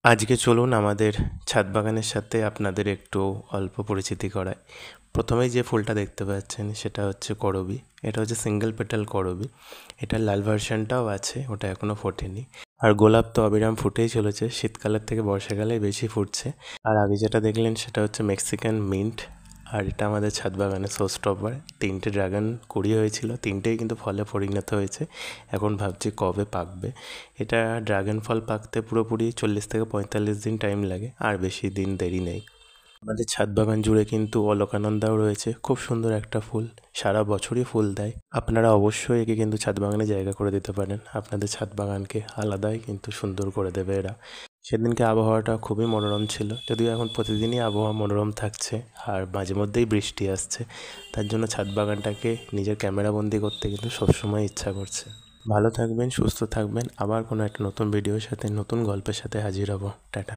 আজকে চলুন আমাদের ছাদ বাগানের সাথে আপনাদের একটু অল্প পরিচিতি করাই। প্রথমেই যে ফুলটা দেখতে পাচ্ছেন সেটা হচ্ছে করবী। এটা হচ্ছে সিঙ্গেল পেটাল করবী। এটার লাল ভার্সনটাও আছে, ওটা এখনও ফোটেনি। আর গোলাপ তো অবিরাম ফুটেই চলেছে, শীতকালের থেকে বর্ষাকালে বেশি ফুটছে। আর আগে যেটা দেখলেন সেটা হচ্ছে মেক্সিকান মিন্ট। আর এটা আমাদের ছাদ বাগানের শো স্টপার। 3টে ড্রাগন কুড়ি হয়েছিল, 3টেই কিন্তু ফলে পরিণত হয়েছে। এখন ভাবছি কবে পাকবে। এটা ড্রাগন ফল পাকতে পুরোপুরি 40 থেকে 45 দিন টাইম লাগে, আর বেশি দিন দেরি নেই। আমাদের ছাদ বাগান জুড়ে কিন্তু অলকানন্দাও রয়েছে, খুব সুন্দর একটা ফুল, সারা বছরই ফুল দেয়। আপনারা অবশ্যই একে কিন্তু ছাদ বাগানে জায়গা করে দিতে পারেন, আপনাদের ছাদ বাগানকে আলাদাই কিন্তু সুন্দর করে দেবে এরা। সেদিনকে আবহাওয়াটা খুবই মনোরম ছিল, যদিও এখন প্রতিদিনই আবহাওয়া মনোরম থাকছে আর মাঝে মধ্যেই বৃষ্টি আসছে। তার জন্য ছাদ বাগানটাকে নিজের ক্যামেরাবন্দি করতে কিন্তু সবসময় ইচ্ছা করছে। ভালো থাকবেন, সুস্থ থাকবেন, আবার কোনো একটা নতুন ভিডিওর সাথে নতুন গল্পের সাথে হাজির হব। টাটা।